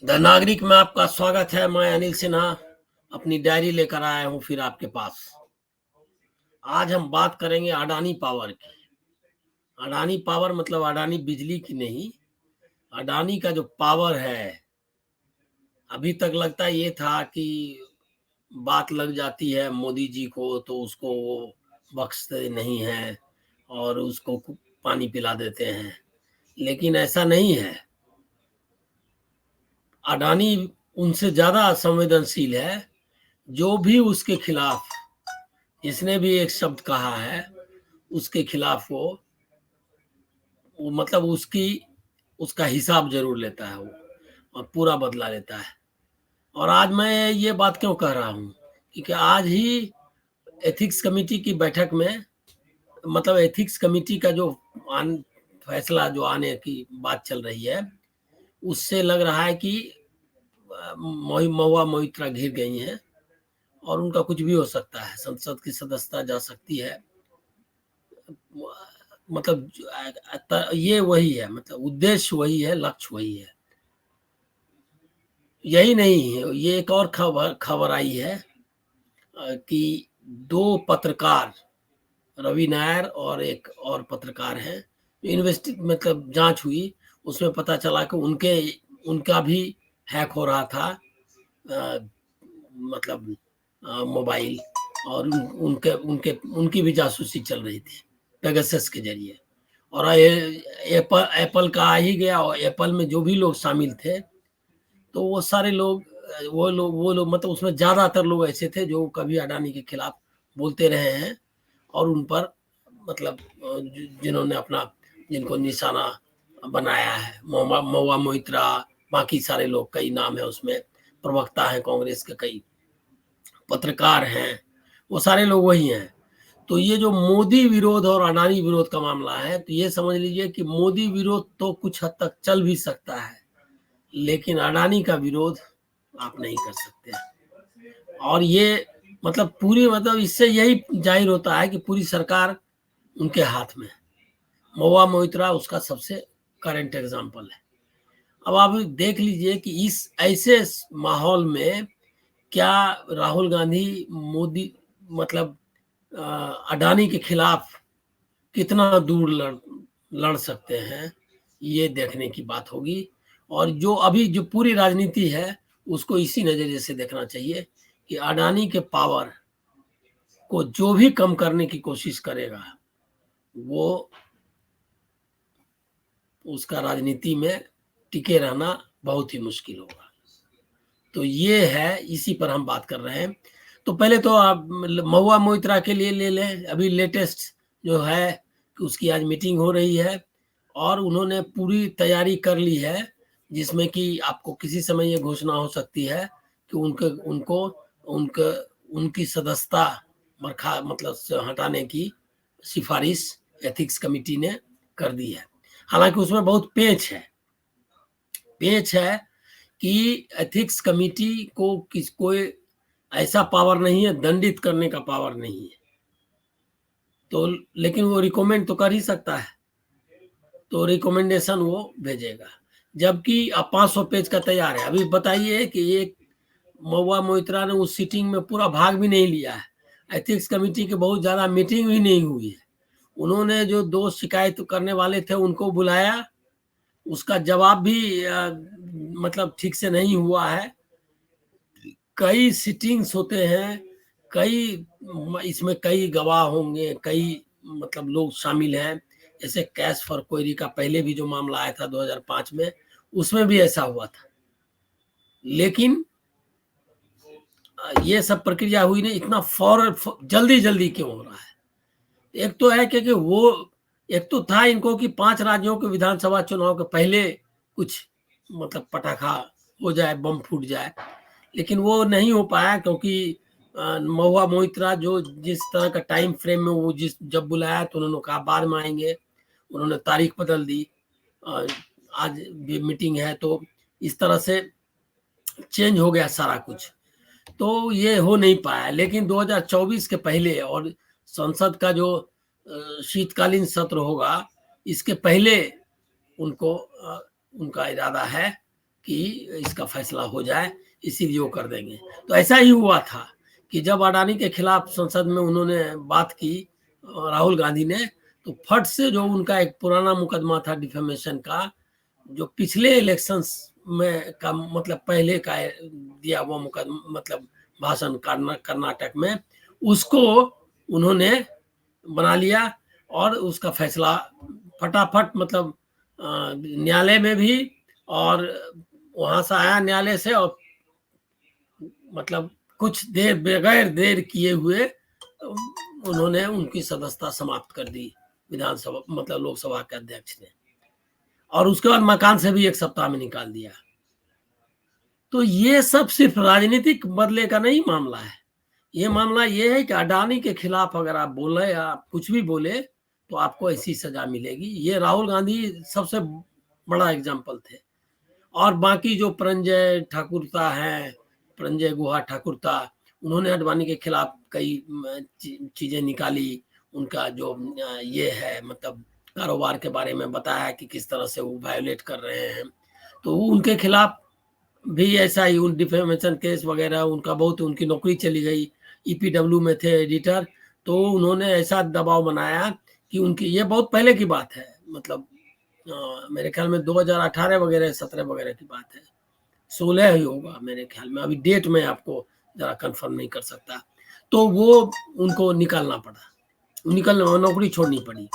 The नागरिक में आपका स्वागत है। मैं अनिल सिन्हा अपनी डायरी लेकर आया हूं फिर आपके पास। आज हम बात करेंगे अडानी पावर की। अडानी पावर मतलब अडानी बिजली की नहीं, अडानी का जो पावर है। अभी तक लगता ये था कि बात लग जाती है मोदी जी को तो उसको वो बख्शते नहीं है और उसको पानी पिला देते हैं, लेकिन ऐसा नहीं है। अडानी उनसे ज्यादा संवेदनशील है। जो भी उसके खिलाफ जिसने भी एक शब्द कहा है उसके खिलाफ वो मतलब उसका हिसाब जरूर लेता है वो, और पूरा बदला लेता है। और आज मैं ये बात क्यों कह रहा हूँ, क्योंकि आज ही एथिक्स कमेटी की बैठक में, मतलब एथिक्स कमेटी का जो फैसला जो आने की बात चल रही है, उससे लग रहा है कि महुआ मोइत्रा घिर गई हैं और उनका कुछ भी हो सकता है। संसद की सदस्यता जा सकती है। मतलब ये वही है, मतलब उद्देश्य वही है, लक्ष्य वही है। यही नहीं है, ये एक और खबर आई है कि दो पत्रकार, रवि नायर और एक और पत्रकार हैं, मतलब जांच हुई, उसमें पता चला कि उनका भी हैक हो रहा था, अ, मतलब मोबाइल, और उनके उनके उनकी भी जासूसी चल रही थी पेगासस के जरिए। और एप्पल एप्पल का आ ही गया, और एप्पल में जो भी लोग शामिल थे तो वो सारे लोग, वो लोग मतलब उसमें ज्यादातर लोग ऐसे थे जो कभी अडानी के खिलाफ बोलते रहे हैं, और उन पर मतलब जिन्होंने जिनको निशाना बनाया है, महुआ मोइत्रा, बाकी सारे लोग, कई नाम है उसमें, प्रवक्ता हैं कांग्रेस के, कई पत्रकार हैं, वो सारे लोग वही हैं। तो ये जो मोदी विरोध और अडानी विरोध का मामला है, तो ये समझ लीजिए कि मोदी विरोध तो कुछ हद तक चल भी सकता है, लेकिन अडानी का विरोध आप नहीं कर सकते। और ये मतलब पूरी, मतलब इससे यही जाहिर होता है कि पूरी सरकार उनके हाथ में है। महुआ मोइत्रा उसका सबसे करंट एग्जाम्पल है। अब आप देख लीजिए कि इस ऐसे माहौल में क्या राहुल गांधी मोदी, मतलब अडानी के खिलाफ कितना दूर लड़ सकते हैं, ये देखने की बात होगी। और जो अभी जो पूरी राजनीति है उसको इसी नजरिए से देखना चाहिए कि अडानी के पावर को जो भी कम करने की कोशिश करेगा वो उसका राजनीति में टिके रहना बहुत ही मुश्किल होगा। तो ये है, इसी पर हम बात कर रहे हैं। तो पहले तो आप महुआ मोइत्रा के लिए ले लें। अभी लेटेस्ट जो है कि उसकी आज मीटिंग हो रही है और उन्होंने पूरी तैयारी कर ली है, जिसमें कि आपको किसी समय ये घोषणा हो सकती है कि उनके उनको उनके उनकी सदस्यता मतलब से हटाने की सिफारिश एथिक्स कमेटी ने कर दी है। हालांकि उसमें बहुत पेच है कि एथिक्स कमेटी को कोई ऐसा पावर नहीं है, दंडित करने का पावर नहीं है। तो लेकिन वो रिकमेंड तो कर ही सकता है, तो रिकमेंडेशन वो भेजेगा। जबकि अब 500 पेज का तैयार है। अभी बताइए कि एक महुआ मोइत्रा ने उस सीटिंग में पूरा भाग भी नहीं लिया है। एथिक्स कमेटी की बहुत ज्यादा मीटिंग भी नहीं हुई है। उन्होंने जो दो शिकायत करने वाले थे उनको बुलाया, उसका जवाब भी मतलब ठीक से नहीं हुआ है। कई सिटिंग्स होते हैं, कई इसमें कई गवाह होंगे, कई मतलब लोग शामिल हैं। जैसे कैश फॉर क्वेरी का पहले भी जो मामला आया था 2005 में, उसमें भी ऐसा हुआ था। लेकिन ये सब प्रक्रिया हुई नहीं, इतना जल्दी जल्दी क्यों हो रहा है? एक तो है क्योंकि एक तो था इनको कि 5 राज्यों के विधानसभा चुनाव के पहले कुछ मतलब पटाखा हो जाए, बम फूट जाए, लेकिन वो नहीं हो पाया क्योंकि महुआ मोइत्रा जो जिस तरह का टाइम फ्रेम में वो जब बुलाया तो उन्होंने कहा बाद में आएंगे, उन्होंने तारीख बदल दी। आज भी मीटिंग है, तो इस तरह से चेंज हो गया सारा कुछ, तो ये हो नहीं पाया। लेकिन 2024 के पहले और संसद का जो शीतकालीन सत्र होगा, इसके पहले उनका इरादा है कि इसका फैसला हो जाए, इसीलिए वो कर देंगे। तो ऐसा ही हुआ था कि जब अडानी के खिलाफ संसद में उन्होंने बात की राहुल गांधी ने, तो फट से जो उनका एक पुराना मुकदमा था डिफेमेशन का, जो पिछले इलेक्शंस में का मतलब पहले का दिया हुआ मुकदमा, मतलब भाषण कर्नाटक में, उसको उन्होंने बना लिया और उसका फैसला फटाफट, मतलब न्यायालय में भी, और वहां से आया न्यायालय से, और मतलब कुछ देर बगैर देर किए हुए उन्होंने उनकी सदस्यता समाप्त कर दी विधानसभा, मतलब लोकसभा के अध्यक्ष ने, और उसके बाद मकान से भी 1 सप्ताह में निकाल दिया। तो ये सब सिर्फ राजनीतिक बदले का नहीं मामला है। ये मामला ये है कि अडानी के खिलाफ अगर आप बोले या कुछ भी बोले तो आपको ऐसी सजा मिलेगी। ये राहुल गांधी सबसे बड़ा एग्जाम्पल थे। और बाकी जो परंजय ठाकुरता हैं, परंजय गुहा ठाकुरता, उन्होंने अडवाणी के खिलाफ कई चीजें निकाली। उनका जो ये है, मतलब कारोबार के बारे में बताया कि किस तरह से वो वायोलेट कर रहे हैं, तो उनके खिलाफ भी ऐसा ही उन डिफेमेशन केस वगैरह, उनका बहुत, उनकी नौकरी चली गई। ईपीडब्ल्यू में थे एडिटर, तो उन्होंने ऐसा दबाव बनाया कि उनकी, ये बहुत पहले की बात है, मतलब मेरे ख्याल में 2018 वगैरह 17 वगैरह की बात है, 16 ही होगा मेरे ख्याल में, अभी डेट में आपको जरा कंफर्म नहीं कर सकता। तो वो उनको निकालना पड़ा, नौकरी छोड़नी पड़ी,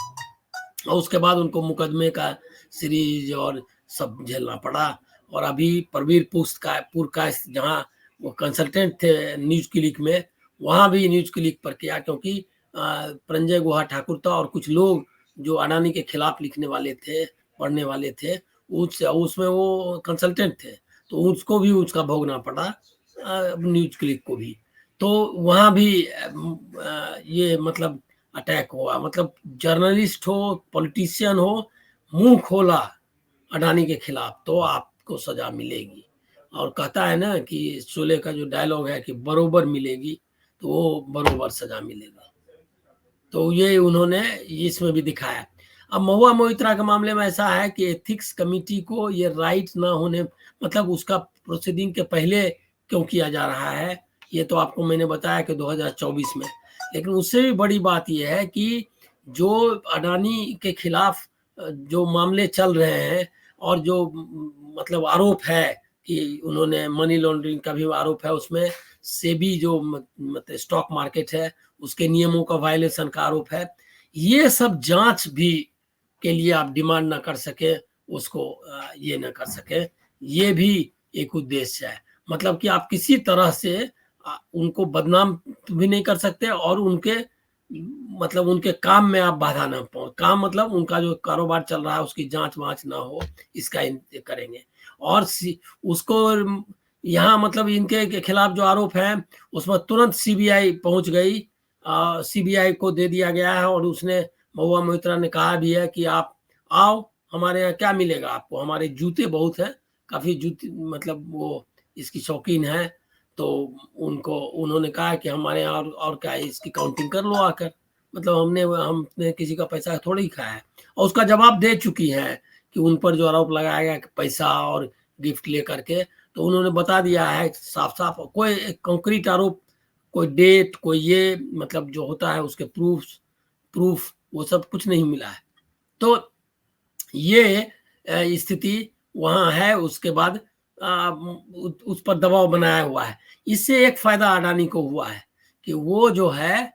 और उसके बाद उनको मुकदमे का सीरीज और सब झेलना पड़ा। और अभी प्रवीर पुर का जहाँ वो कंसल्टेंट थे न्यूज क्लिक में, वहाँ भी न्यूज क्लिक पर किया, क्योंकि परंजय गुहा ठाकुरता और कुछ लोग जो अडानी के खिलाफ लिखने वाले थे, पढ़ने वाले थे, उसमें वो कंसल्टेंट थे, तो उसको भी उसका भोगना पड़ा, न्यूज क्लिक को भी। तो वहाँ भी ये मतलब अटैक हुआ, मतलब जर्नलिस्ट हो, पॉलिटिशियन हो, मुंह खोला अडानी के खिलाफ तो आपको सजा मिलेगी। और कहता है ना कि शोले का जो डायलॉग है कि बरोबर मिलेगी, तो वो बरोबर सजा मिलेगी। तो ये उन्होंने इसमें भी दिखाया। अब महुआ मोइत्रा के मामले में ऐसा है कि एथिक्स कमेटी को ये राइट ना होने, मतलब उसका प्रोसीडिंग के पहले क्यों किया जा रहा है, ये तो आपको मैंने बताया कि 2024 में। लेकिन उससे भी बड़ी बात यह है कि जो अडानी के खिलाफ जो मामले चल रहे हैं, और जो मतलब आरोप है कि उन्होंने मनी लॉन्ड्रिंग का भी आरोप है उसमें, सेबी जो मतलब स्टॉक मार्केट है उसके नियमों का वायलेशन का आरोप है, ये सब जांच भी के लिए आप डिमांड ना कर सके, उसको ये ना कर सके, ये भी एक उद्देश्य है। मतलब कि आप किसी तरह से उनको बदनाम भी नहीं कर सकते, और उनके मतलब उनके काम में आप बाधा ना पाओ। काम मतलब उनका जो कारोबार चल रहा है उसकी जांच वांच ना हो, इसका करेंगे। और उसको यहाँ मतलब इनके के खिलाफ जो आरोप है उसमें तुरंत सीबीआई पहुंच गई, सीबीआई को दे दिया गया है, और उसने, महुआ मोइत्रा ने कहा भी है कि आप आओ, हमारे यहाँ क्या मिलेगा आपको, हमारे जूते बहुत हैं, काफी जूते, मतलब वो इसकी शौकीन है। तो उनको उन्होंने कहा कि हमारे यहाँ और क्या है, इसकी काउंटिंग कर लो आकर, मतलब हमने किसी का पैसा थोड़ी ही खाया है। और उसका जवाब दे चुकी है कि उन पर जो आरोप लगाया गया कि पैसा और गिफ्ट लेकर के, तो उन्होंने बता दिया है साफ साफ, कोई कंक्रीट आरोप, कोई डेट, कोई ये मतलब जो होता है उसके प्रूफ वो सब कुछ नहीं मिला है। तो ये स्थिति वहां है। उसके बाद उस पर दबाव बनाया हुआ है। इससे एक फायदा अडानी को हुआ है कि वो जो है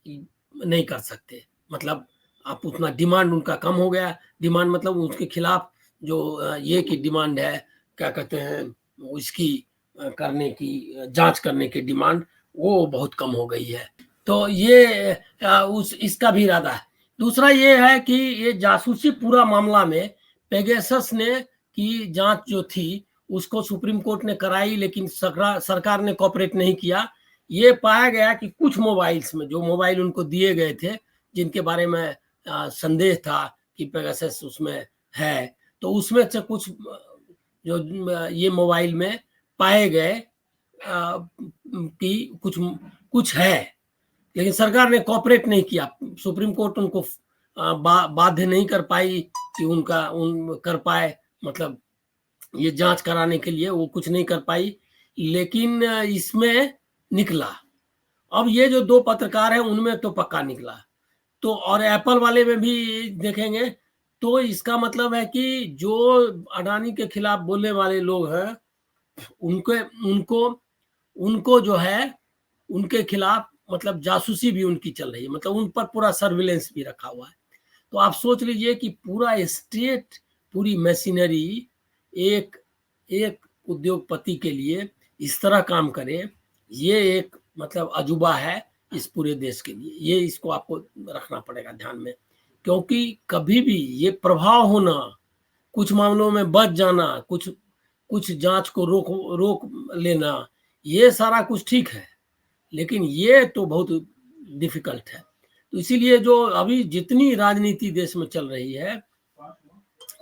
नहीं कर सकते, मतलब आप उतना डिमांड उनका कम हो गया। डिमांड मतलब उसके खिलाफ जो ये की डिमांड है, क्या कहते हैं, उसकी करने की, जांच करने की डिमांड, वो बहुत कम हो गई है। तो ये उस इसका भी इरादा है। दूसरा ये है कि ये जासूसी पूरा मामला में पेगासस ने की जांच जो थी उसको सुप्रीम कोर्ट ने कराई, लेकिन सरकार ने कॉपरेट नहीं किया। ये पाया गया कि कुछ मोबाइल्स में, जो मोबाइल उनको दिए गए थे जिनके बारे में संदेह था कि पेगासस उसमें है, तो उसमें से कुछ जो ये मोबाइल में पाए गए कि कुछ है, लेकिन सरकार ने कॉपरेट नहीं किया। सुप्रीम कोर्ट उनको बाध्य नहीं कर पाई कि उन कर पाए, मतलब ये जांच कराने के लिए, वो कुछ नहीं कर पाई, लेकिन इसमें निकला। अब ये जो 2 पत्रकार हैं उनमें तो पक्का निकला। तो और एप्पल वाले में भी देखेंगे तो इसका मतलब है कि जो अडानी के खिलाफ बोलने वाले लोग हैं, उनके उनको उनको जो है, उनके खिलाफ मतलब जासूसी भी उनकी चल रही है, मतलब उन पर पूरा सर्विलेंस भी रखा हुआ है। तो आप सोच लीजिए कि पूरा स्टेट, पूरी मशीनरी एक एक उद्योगपति के लिए इस तरह काम करे, ये एक मतलब अजूबा है इस पूरे देश के लिए। ये इसको आपको रखना पड़ेगा ध्यान में, क्योंकि कभी भी ये प्रभाव होना, कुछ मामलों में बच जाना, कुछ कुछ जांच को रोक रोक लेना, ये सारा कुछ ठीक है, लेकिन ये तो बहुत डिफिकल्ट है। तो इसीलिए जो अभी जितनी राजनीति देश में चल रही है,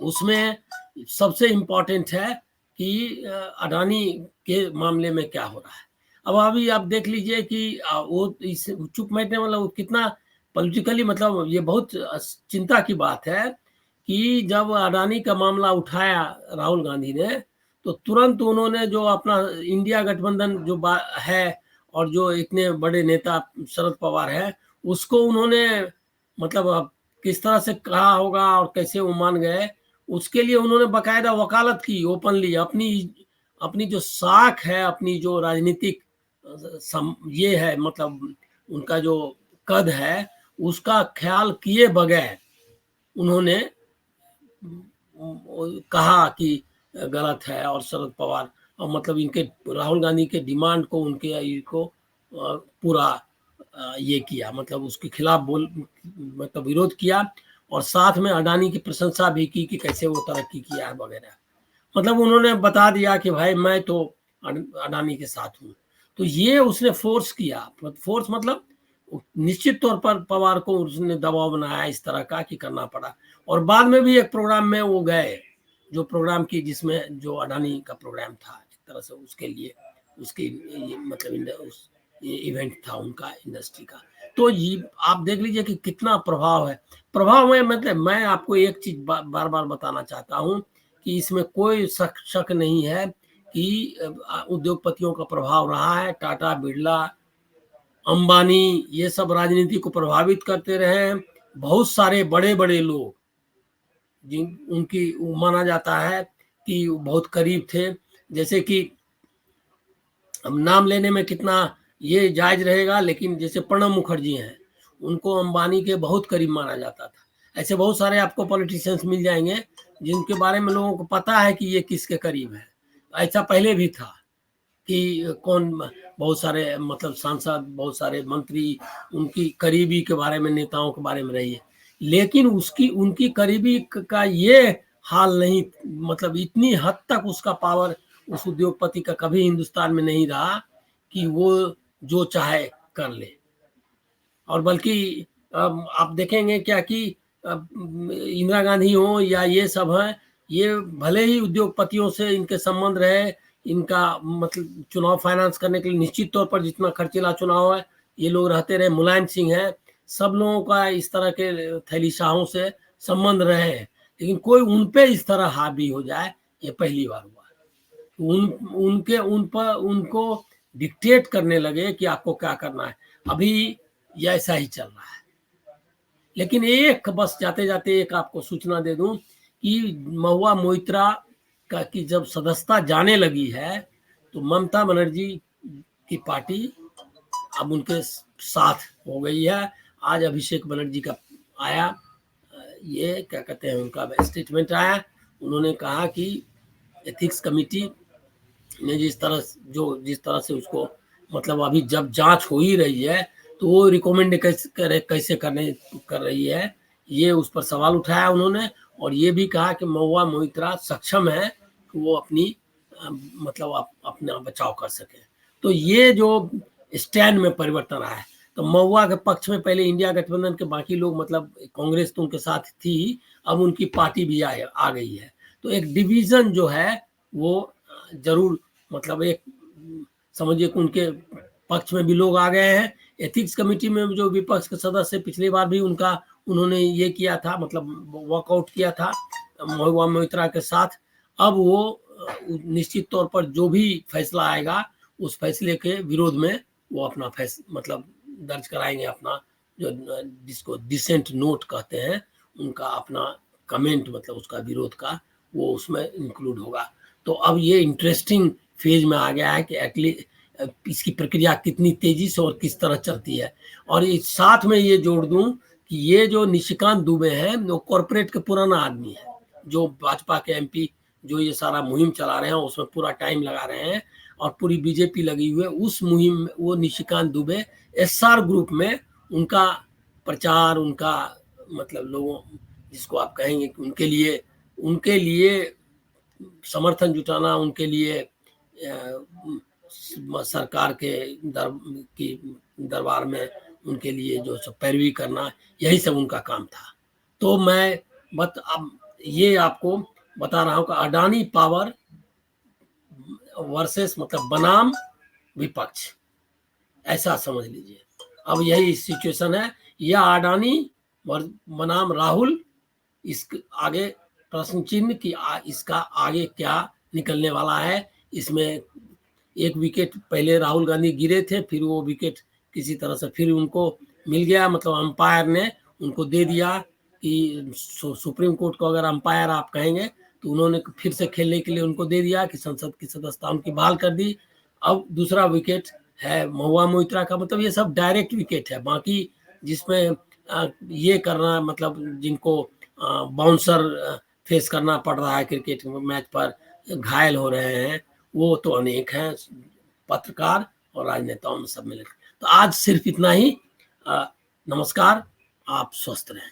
उसमें सबसे इम्पोर्टेंट है कि अडानी के मामले में क्या हो रहा है। अब अभी आप देख लीजिए कि वो इस चुप बैठने वाला वो कितना पॉलिटिकली, मतलब ये बहुत चिंता की बात है कि जब अडानी का मामला उठाया राहुल गांधी ने, तो तुरंत उन्होंने जो अपना इंडिया गठबंधन जो है और जो इतने बड़े नेता शरद पवार है, उसको उन्होंने मतलब किस तरह से कहा होगा और कैसे वो मान गए, उसके लिए उन्होंने बकायदा वकालत की ओपनली। अपनी अपनी जो साख है, अपनी जो राजनीतिक ये है, मतलब उनका जो कद है, उसका ख्याल किए बगैर उन्होंने कहा कि गलत है। और शरद पवार और मतलब इनके राहुल गांधी के डिमांड को, उनके इनको पूरा ये किया, मतलब उसके खिलाफ मतलब विरोध किया, और साथ में अडानी की प्रशंसा भी की कि कैसे वो तरक्की किया है वगैरह। मतलब उन्होंने बता दिया कि भाई मैं तो अडानी के साथ हूँ। तो ये उसने फोर्स किया, फोर्स मतलब निश्चित तौर पर पवार को उसने दबाव बनाया इस तरह का कि करना पड़ा। और बाद में भी एक प्रोग्राम में वो गए, जो प्रोग्राम की जिसमें जो अडानी का प्रोग्राम था एक तरह से, उसके लिए उसके मतलब ये इवेंट था उनका इंडस्ट्री का। तो ये आप देख लीजिए कि कितना प्रभाव है। प्रभाव में मतलब मैं आपको एक चीज बार बार बताना चाहता हूँ कि इसमें कोई शक नहीं है कि उद्योगपतियों का प्रभाव रहा है। टाटा, बिरला, अंबानी, ये सब राजनीति को प्रभावित करते रहे हैं। बहुत सारे बड़े बड़े लोग जिन उनकी माना जाता है कि बहुत करीब थे, जैसे कि अब नाम लेने में कितना ये जायज रहेगा, लेकिन जैसे प्रणब मुखर्जी हैं, उनको अंबानी के बहुत करीब माना जाता था। ऐसे बहुत सारे आपको पॉलिटिशियंस मिल जाएंगे जिनके बारे में लोगों को पता है कि ये किसके करीब है। ऐसा पहले भी था कि कौन, बहुत सारे मतलब सांसद, बहुत सारे मंत्री उनकी करीबी के बारे में, नेताओं के बारे में रही है, लेकिन उसकी उनकी करीबी का ये हाल नहीं, मतलब इतनी हद तक उसका पावर उस उद्योगपति का कभी हिंदुस्तान में नहीं रहा कि वो जो चाहे कर ले। और बल्कि आप देखेंगे क्या कि इंदिरा गांधी हो या ये सब हैं, ये भले ही उद्योगपतियों से इनके संबंध रहे, इनका मतलब चुनाव फाइनेंस करने के लिए निश्चित तौर पर जितना खर्चीला चुनाव है, ये लोग रहते रहे, मुलायम सिंह है, सब लोगों का इस तरह के थैलीशाहों से संबंध रहे हैं, लेकिन कोई उन पे इस तरह हावी हो जाए, ये पहली बार हुआ। उन पर उनको डिक्टेट करने लगे कि आपको क्या करना है। अभी ये ऐसा ही चल रहा है। लेकिन एक बस जाते जाते एक आपको सूचना दे दूं कि महुआ मोइत्रा का की जब सदस्यता जाने लगी है, तो ममता बनर्जी की पार्टी अब उनके साथ हो गई है। आज अभिषेक बनर्जी का आया, ये क्या कहते हैं, उनका स्टेटमेंट आया। उन्होंने कहा कि एथिक्स कमेटी ने जिस तरह से उसको मतलब अभी जब जांच हो ही रही है, तो वो रिकमेंड कैसे कर रही है, ये उस पर सवाल उठाया उन्होंने। और ये भी कहा कि महुआ मोइत्रा सक्षम है कि वो अपनी मतलब अपना बचाव कर सके। तो ये जो स्टैंड में परिवर्तन आया है, तो महुआ के पक्ष में पहले इंडिया गठबंधन के बाकी लोग, मतलब कांग्रेस तो उनके साथ थी, अब उनकी पार्टी भी आ गई है। तो एक डिवीजन जो है वो जरूर, मतलब एक समझिए कि उनके पक्ष में भी लोग आ गए हैं। एथिक्स कमेटी में जो विपक्ष के सदस्य पिछली बार भी उन्होंने ये किया था, मतलब वॉकआउट किया था महुआ मोइत्रा के साथ। अब वो निश्चित तौर पर जो भी फैसला आएगा उस फैसले के विरोध में वो अपना मतलब दर्ज कराएंगे, अपना जो जिसको डिसेंट नोट कहते हैं उनका अपना कमेंट, मतलब उसका विरोध का, वो उसमें इंक्लूड होगा। तो अब ये इंटरेस्टिंग फेज में आ गया है कि एटलीस्ट इसकी प्रक्रिया कितनी तेजी से और किस तरह चलती है। और इस साथ में ये जोड़ दूं कि ये जो निशिकांत दुबे हैं वो कॉरपोरेट के पुराना आदमी है, जो भाजपा के एमपी जो ये सारा मुहिम चला रहे हैं उसमें पूरा टाइम लगा रहे हैं और पूरी बीजेपी लगी हुई है उस मुहिम में। वो निशिकांत दुबे एसआर ग्रुप में उनका प्रचार, उनका मतलब लोगों जिसको आप कहेंगे कि उनके लिए समर्थन जुटाना, उनके लिए सरकार के दरबार में उनके लिए जो सब पैरवी करना, यही सब उनका काम था। तो मैं अब ये आपको बता रहा हूं कि अडानी पावर वर्सेस मतलब बनाम विपक्ष, ऐसा समझ लीजिए। अब यही सिचुएशन है, या अडानी बनाम राहुल, इस आगे प्रश्न चिन्ह कि इसका आगे क्या निकलने वाला है। इसमें एक विकेट पहले राहुल गांधी गिरे थे, फिर वो विकेट किसी तरह से फिर उनको मिल गया, मतलब अंपायर ने उनको दे दिया कि सुप्रीम कोर्ट को अगर अंपायर आप कहेंगे तो उन्होंने फिर से खेलने के लिए उनको दे दिया कि संसद की सदस्यता उनकी बहाल कर दी। अब दूसरा विकेट है महुआ मोइत्रा का, मतलब ये सब डायरेक्ट विकेट है। बाकी जिसमें ये करना, मतलब जिनको बाउंसर फेस करना पड़ रहा है क्रिकेट मैच पर, घायल हो रहे हैं, वो तो अनेक हैं, पत्रकार और राजनेताओं में सब मिलकर। तो आज सिर्फ इतना ही। नमस्कार, आप स्वस्थ रहें।